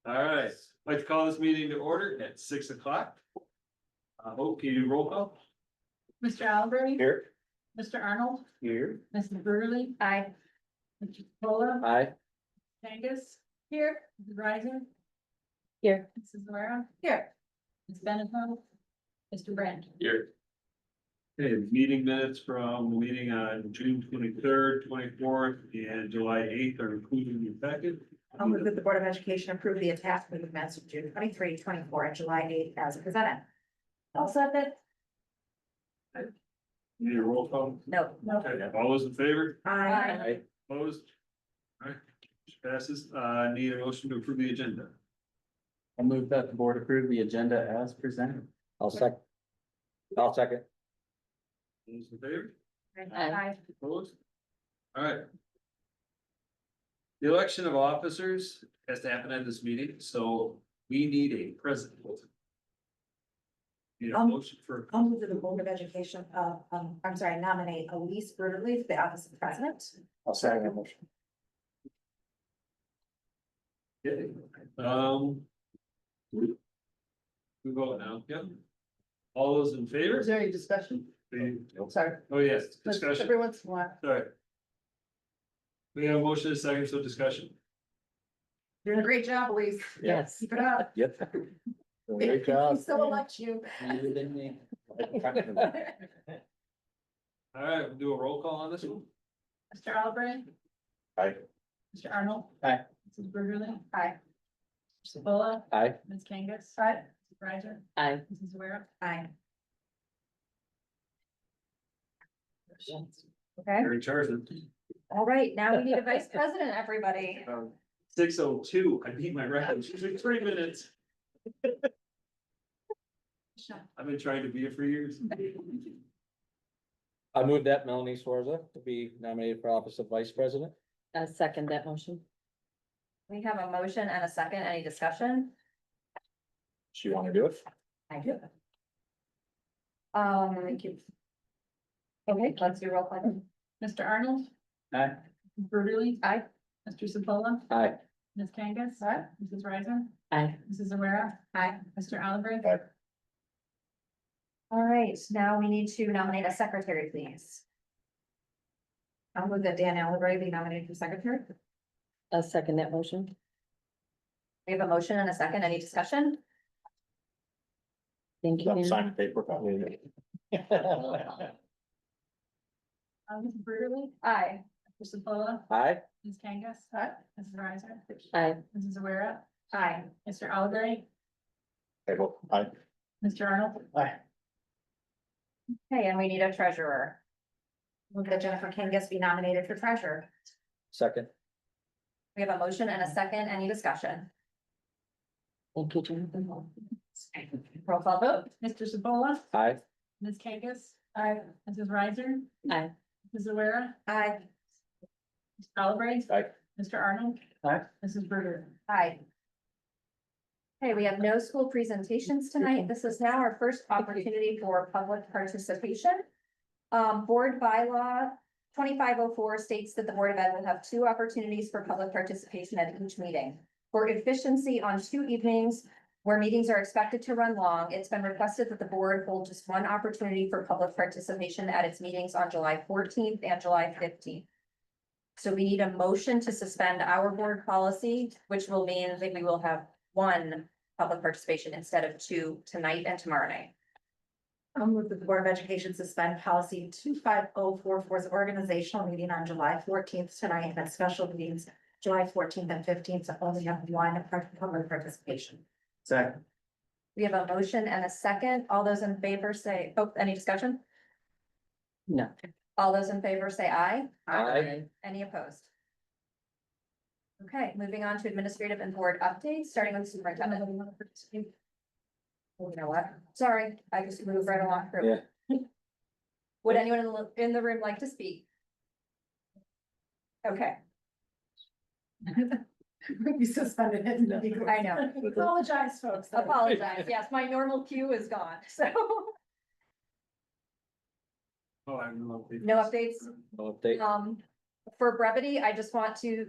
All right, I'd like to call this meeting to order at 6 o'clock. Hope you roll call. Mr. Albrecht. Here. Mr. Arnold. Here. Mrs. Burley. Aye. Mr. Capola. Aye. Angus. Here. Mrs. Riser. Here. Mrs. Guerra. Here. Ms. Benetton. Mr. Brand. Here. Okay, meeting minutes from the meeting on June 23rd, 24th, and July 8th are included in your packet. I'll move that the Board of Education approve the attachment of minutes of June 23, 24, and July 8 as presented. I'll second. Need a roll call? No. Okay, all those in favor? Aye. Opposed? All right, passes. Need a motion to approve the agenda. I move that the board approve the agenda as presented. I'll second. All those in favor? Aye. Opposed? All right. The election of officers has to happen at this meeting, so we need a president. Need a motion for, I'll move that the Board of Education, nominate Elise Burley for the office of president. I'll second the motion. okay, we vote now, yep. All those in favor? there any discussion? Sorry. Oh, yes, discussion, Every once in a while. sorry. We have a motion and a second, so discussion. Doing a great job, Elise. Yes. Keep it up. Yep. Great job. We still elect you. All right, we'll do a roll call on this one. Mr. Albrecht. Aye. Mr. Arnold. Aye. Mrs. Burley. Aye. Mr. Capola. Aye. Ms. Kangas. Aye. Mrs. Riser. Aye. Mrs. Guerra. Aye. Okay. You're in charge. All right, now we need a vice president, everybody. 6:02, I beat my record, it's usually 3 minutes. I've been trying to be it for years. I move that Melanie Swarza to be nominated for office of vice president. I second that motion. We have a motion and a second. Any discussion? Do you want to do it? I do. Thank you. Okay, let's do roll call. Mr. Arnold. Aye. Mrs. Burley. Aye. Mr. Capola. Aye. Ms. Kangas. Aye. Mrs. Riser. Aye. Mrs. Guerra. Aye. Mr. Albrecht. Aye. All right, now we need to nominate a secretary, please. I'll move that Dan Allenbury be nominated for secretary. I second that motion. We have a motion and a second. Any discussion? Thank you. Sign the paper. Mrs. Burley. Aye. Mr. Capola. Aye. Ms. Kangas. Aye. Mrs. Riser. Aye. Mrs. Guerra. Aye. Mr. Albrecht. Table. Aye. Mr. Arnold. Aye. Okay, and we need a treasurer. Move that Jennifer Kangas be nominated for treasurer. Second. We have a motion and a second. Any discussion? Thank you, Jonathan. Roll call vote. Mr. Capola. Aye. Ms. Kangas. Aye. Mrs. Riser. Aye. Mrs. Guerra. Aye. Mr. Albrecht. Aye. Mr. Arnold. Aye. Mrs. Burger. Aye. Okay, we have no school presentations tonight. This is now our first opportunity for public participation. Board bylaw 2504 states that the Board of Ed will have 2 opportunities for public participation at each meeting. For efficiency on 2 evenings where meetings are expected to run long, it's been requested that the board hold just 1 opportunity for public participation at its meetings on July 14th and July 15th. So we need a motion to suspend our board policy, which will mean that we will have 1 public participation instead of 2 tonight and tomorrow night. I'll move that the Board of Education suspend policy 25044's organizational meeting on July 14th tonight and special meetings July 14th and 15th to only have 1 public participation. Second. We have a motion and a second. All those in favor say, any discussion? No. All those in favor say aye. Aye. Any opposed? Okay, moving on to administrative and board updates, starting with superintendent. Oh, you know what? Sorry, I just moved right along through. Yeah. Would anyone in the room like to speak? Okay. We suspended it. I know. Apologize, folks. Apologize. Yes, my normal cue is gone, so Oh, I don't know. no updates. No update. for brevity, I just want to,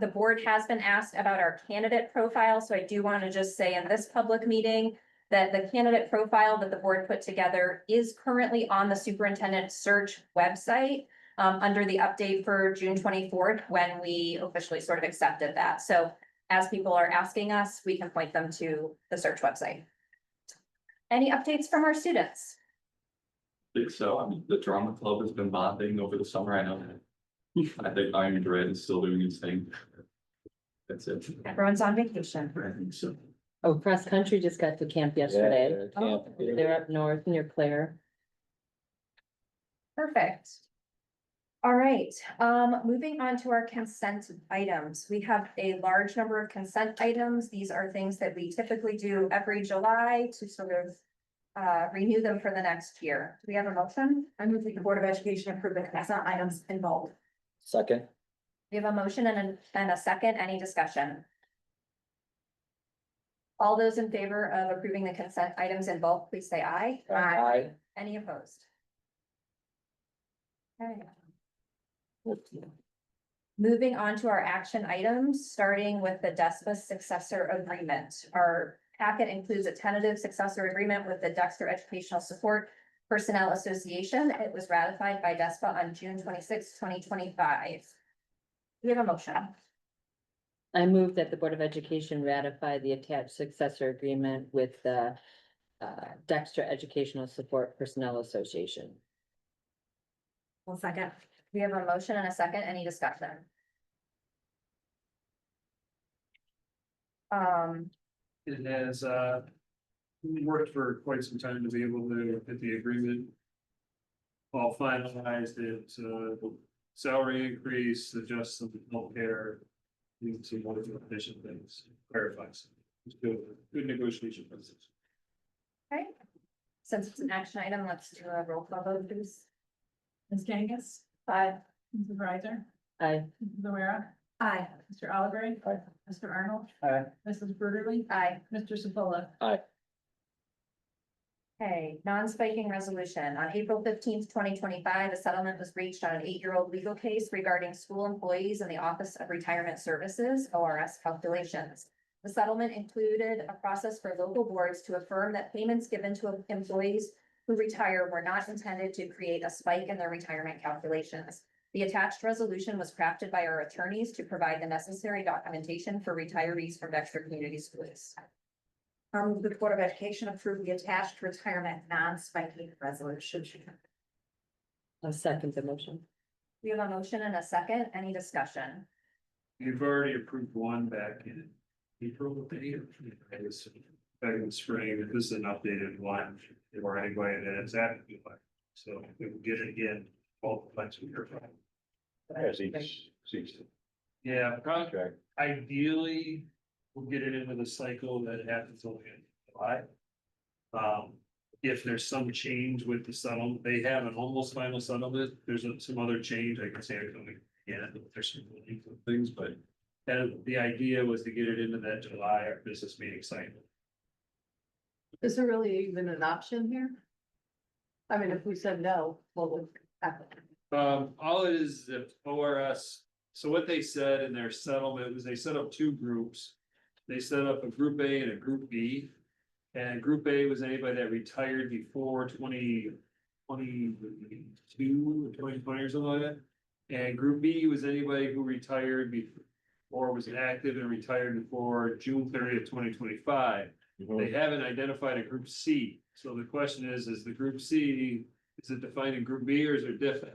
the board has been asked about our candidate profile, so I do want to just say in this public meeting that the candidate profile that the board put together is currently on the superintendent search website, under the update for June 24th, when we officially sort of accepted that. So as people are asking us, we can point them to the search website. Any updates from our students? Think so. I mean, the drama club has been bonding over the summer. I know. I think Iron Dread is still doing its thing. That's it. Everyone's on vacation. I think so. Oh, cross country just got to camp yesterday. Yeah, camp. They're up north near Claire. Perfect. All right, moving on to our consent items. We have a large number of consent items. These are things that we typically do every July to sort of renew them for the next year. Do we have a motion? I move that the Board of Education approve the consent items involved. Second. We have a motion and a second. Any discussion? All those in favor of approving the consent items in bulk, please say aye. Aye. Any opposed? Okay. Moving on to our action items, starting with the DESPA successor agreement. Our packet includes a tentative successor agreement with the Dexter Educational Support Personnel Association. It was ratified by DESPA on June 26, 2025. We have a motion. I move that the Board of Education ratify the attached successor agreement with the Dexter Educational Support Personnel Association. One second. We have a motion and a second. Any discussion? It has, we worked for quite some time to be able to get the agreement all finalized. It, salary increase, adjust some healthcare, need some more efficient things, clarifies. It's good negotiation process. Okay. Since it's an action item, let's do a roll call vote, please. Ms. Gangus, Aye. Mrs. Riser, Aye. Mrs. O'Hara, Aye. Mr. Oliver, Mr. Arnold, Aye. Mrs. Bruderly, Aye. Mr. Sefola. Okay, non-spiking resolution. On April 15th, 2025, a settlement was reached on an 8-year-old legal case regarding school employees in the Office of Retirement Services, ORS calculations. The settlement included a process for local boards to affirm that payments given to employees who retire were not intended to create a spike in their retirement calculations. The attached resolution was crafted by our attorneys to provide the necessary documentation for retirees from Dexter Community Schools. The Board of Education approve the attached retirement non-spiking resolution. I'll second the motion. We have a motion and a second. Any discussion? You've already approved one back in April, I guess, back in the spring. This is an updated one. Or anyway, that is active. So we will get it again, both times a year. Yeah, Contract. ideally, we'll get it into the cycle that happens only in July. If there's some change with the settlement, they have an almost final settlement, there's some other change, I can say it coming, yeah, there's some things, but. The idea was to get it into that July or business meeting cycle. Is there really even an option here? I mean, if we said no, what would happen? All it is if ORS, so what they said in their settlement was they set up two groups. They set up a group A and a group B. And group A was anybody that retired before 2022 or 2020 or something like that. And group B was anybody who retired before or was active and retired before June 30th, 2025. They haven't identified a group C. So the question is the group C, is it defined in group B or is it different?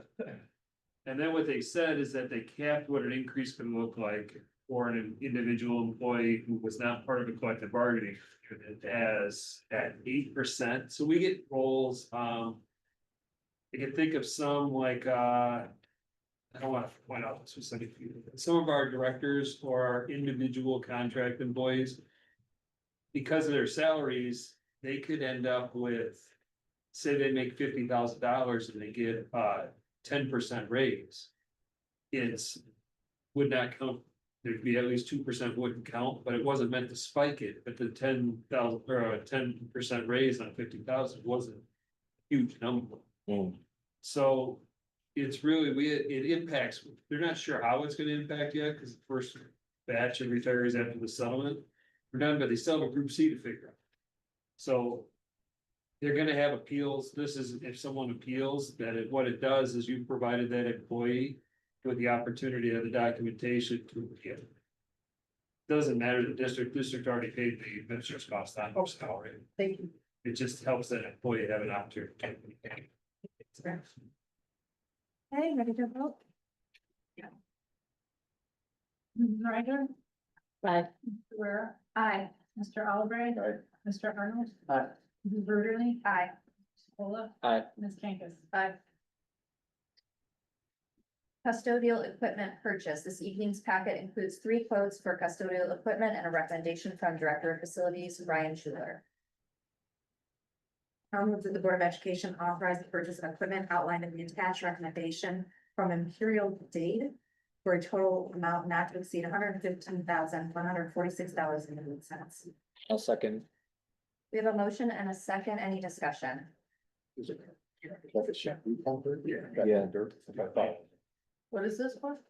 And then what they said is that they capped what an increase could look like for an individual employee who was not part of the collective bargaining agreement as at 8%. So we get roles, you can think of some like, I don't want to point out specific people, but some of our directors or our individual contract employees. Because of their salaries, they could end up with, say they make $50,000 and they get 10% raise. It's would not count, there'd be at least 2% wouldn't count, but it wasn't meant to spike it, but the 10,000 or a 10% raise on 50,000 wasn't a huge number. So it's really, it impacts, they're not sure how it's gonna impact yet, because the first batch of retirees after the settlement. We're done, but they still have a group C to figure out. So. They're gonna have appeals, this is if someone appeals, what it does is you provided that employee with the opportunity of the documentation to appeal. Doesn't matter, the district already paid the administrator's cost on our salary. Thank you. It just helps that employee have an opportunity. Okay, ready to vote? Ryder, Aye. Guerrero, Aye. Mr. Albright. Aye. Mr. Arnold. Aye. Mrs. Verderly. Aye. Paula. Aye. Ms. Kangas. Aye. Custodial equipment purchase. This evening's packet includes 3 quotes for custodial equipment and a recommendation from Director of Facilities, Ryan Schuler. I'll move that the Board of Education authorize the purchase of equipment outlined in the attached recommendation from Imperial Dade for a total amount not to exceed $115,146.08. I'll second. We have a motion and a second. Any discussion? Yeah. What is this for?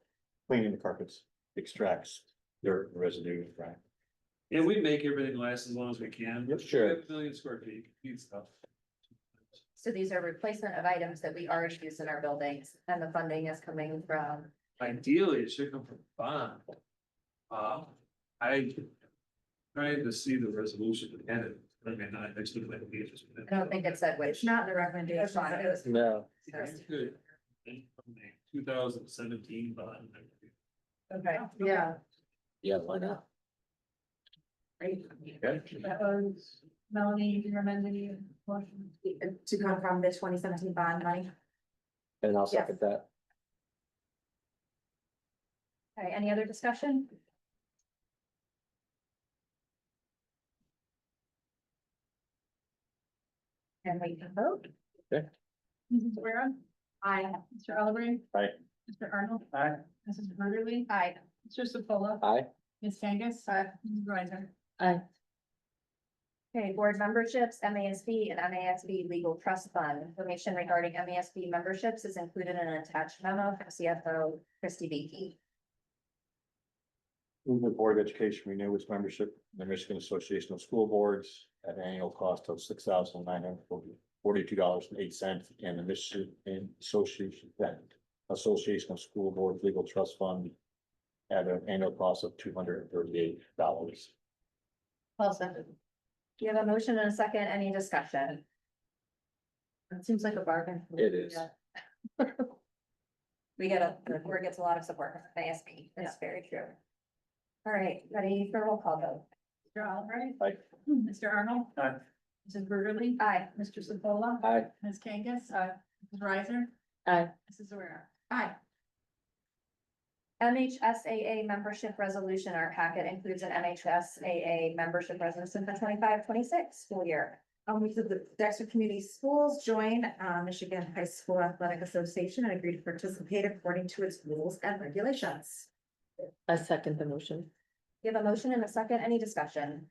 Cleaning the carpets, extracts dirt residue, right? And we make everything last as long as we can. Yep, sure. We have 1 million square feet, need stuff. So these are replacement of items that we already use in our buildings, and the funding is coming from, Ideally, it should come from bond. I tried to see the resolution and it, I mean, I actually like the interest. I don't think it said which. It's not in the recommendation. It's not. It was- No. Good. From the 2017 bond. Okay, yeah. Yeah, why not? Great. Okay. That was Melanie, do you remember the motion? To come from the 2017 bond money. And I'll Yes. second that. Okay, any other discussion? And we can vote. Mrs. Guerrero, Aye. Mr. Albright. Aye. Mr. Arnold. Aye. Mrs. Verderly. Aye. Mr. Sepola. Aye. Ms. Kangas. Aye. Mrs. Riser. Aye. Okay, board memberships, MASB and MASB Legal Trust Fund. Information regarding MASB memberships is included in an attached memo from CFO Christy Beaky. Move the Board of Education renew its membership in the Michigan Association of School Boards at an annual cost of $6,942.08 and the Michigan Association of School Boards Legal Trust Fund at an annual cost of $238. I'll send it. Do you have a motion and a second? Any discussion? It seems like a bargain. It is. We get the board gets a lot of support from MASB. That's very true. All right, ready for roll call vote? Mr. Albright. Aye. Mr. Arnold. Aye. Mrs. Verderly. Aye. Mr. Sepola. Aye. Ms. Kangas. Aye. Mrs. Riser. Aye. Mrs. Guerrero. Aye. MHSAA membership resolution. Our packet includes an MHSAA membership resolution for 25-26 school year. I'll move that the Dexter Community Schools join Michigan High School Athletic Association and agree to participate according to its rules and regulations. I second the motion. You have a motion and a second. Any discussion?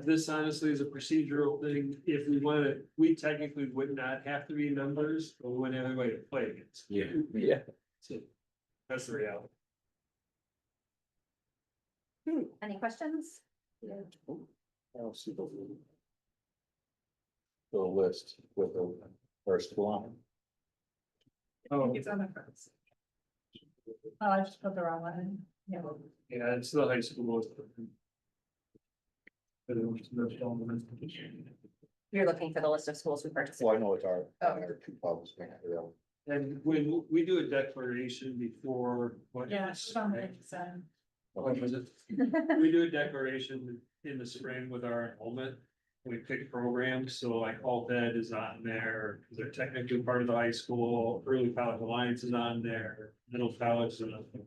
This honestly is a procedural thing. If we wanted, we technically would not have to be members, but we wouldn't have anybody to play against. Yeah. Yeah. So that's the reality. Any questions? I'll see the list with the first one. Oh, It's on the front. Oh, I just put the wrong one in. Yeah. yeah, it's the high school. You're looking for the list of schools who Well, I participate. know it's our, Oh. our two publics. And when we do a declaration before. what Yeah, is- it's on the inside. What was it? We do a declaration in the spring with our enrollment. We pick programs, so like Alt Ed is on there, because they're technically part of the high school, Early College Alliance is on there, Middle College is on there.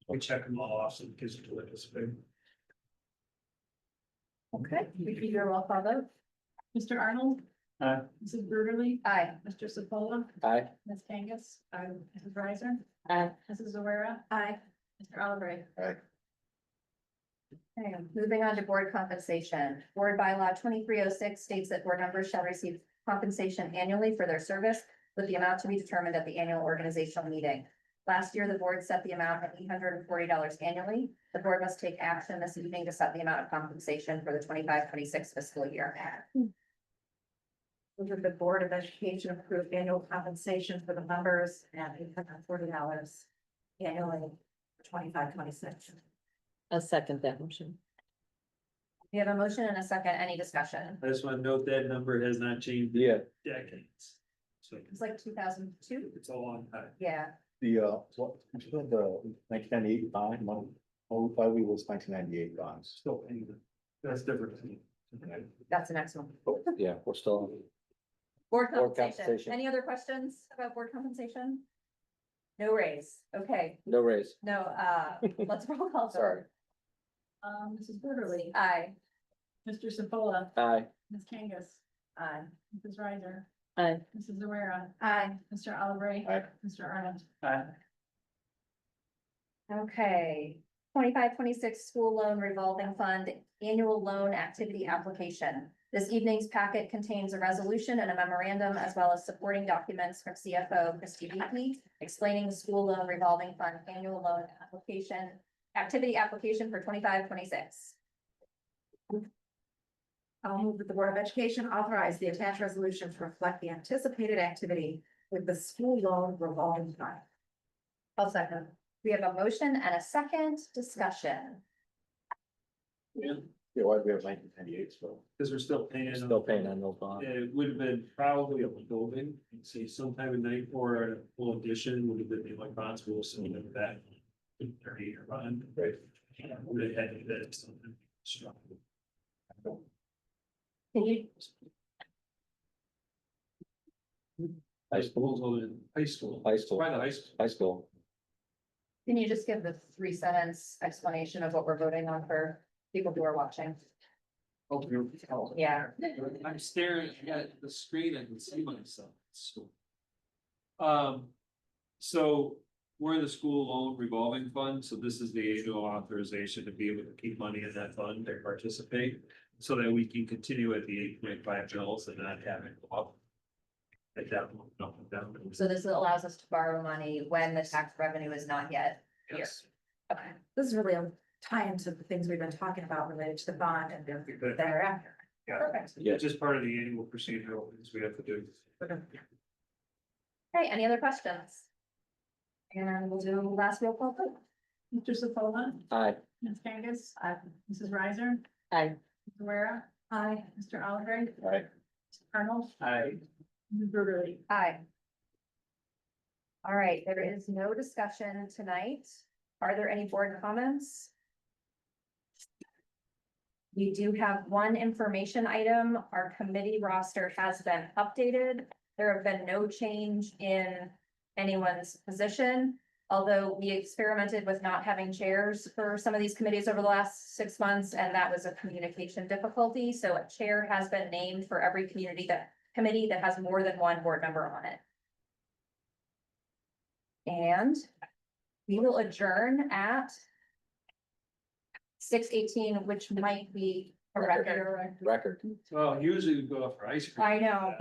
We check them all off, so the kids can participate. Okay, repeat your roll call vote. Mr. Arnold. Aye. Mrs. Verderly. Aye. Mr. Sepola. Aye. Ms. Kangas. Aye. Mrs. Riser. Aye. Mrs. Guerrero. Aye. Mr. Albright. Okay, moving on to board compensation. Board bylaw 2306 states that board members shall receive compensation annually for their service with the amount to be determined at the annual organizational meeting. Last year, the board set the amount at $840 annually. The board must take action this evening to set the amount of compensation for the 25-26 fiscal year. Move that the Board of Education approve annual compensation for the members at $840 annually for 25-26. I'll second that motion. We have a motion and a second. Any discussion? I just want to note that number has not changed in Yeah, decades. So It's like 2002. it's a long time. Yeah, the, what, the nineteen ninety-eight bond, why we was nineteen ninety-eight bonds. Still paying them. That's different. that's the next one. Yeah, we're still. Board Board compensation. compensation. Any other questions about board compensation? No raise. Okay, No raise. no, let's roll call. Sorry. Mrs. Borderly, Aye. Mr. Sefola, Aye. Ms. Kangas, Aye. Mrs. Riser, Aye. Mrs. Rivera, Aye. Mr. Oliver, Aye. Mr. Arnold. Okay, 25-26 school loan revolving fund annual loan activity application. This evening's packet contains a resolution and a memorandum as well as supporting documents from CFO Christy Beatley explaining the school loan revolving fund annual loan application, activity application for 25-26. I'll move that the Board of Education authorize the attached resolution to reflect the anticipated activity with the school loan revolving fund. I'll second. We have a motion and a second discussion. Yeah, why do we have nineteen ninety-eight still? Because we're still paying. Still paying on those bonds. It would have been probably a building, say sometime in night or a full addition would have been like bonds, we'll send them back. 30-year bond. Right. Would have had to bid something strong. Can you, High school, High school. high school, By the high school. high school. can you just give the 3-sentence explanation of what we're voting on for people who are watching? Yeah. I'm staring at the screen, I can see myself. So. So we're in the school loan revolving fund, so this is the annual authorization to be able to keep money in that fund and participate. So that we can continue at the 8.5 mils and not have it go up. Like that, no, down. So this allows us to borrow money when the tax revenue is not yet here. Yes. Okay, This is really a tie into the things we've been talking about related to the bond and Good. thereafter. Yeah, perfect. it's just part of the annual procedural things we have to do. Okay, any other questions? And we'll do last roll call. vote. Mr. Sefola, Aye. Ms. Kangas, Mrs. Riser, Aye. Mrs. Rivera, Aye. Mr. Oliver, Aye. Mr. Arnold, I, Mrs. Borderly. Aye. All right, there is no discussion tonight. Are there any board comments? We do have one information item. Our committee roster has been updated. There have been no change in anyone's position. Although we experimented with not having chairs for some of these committees over the last 6 months, and that was a communication difficulty. So a chair has been named for every committee that has more than one board member on it. And we will adjourn at 6:18, which might be a record. Record. well, usually we go out for ice cream. I know.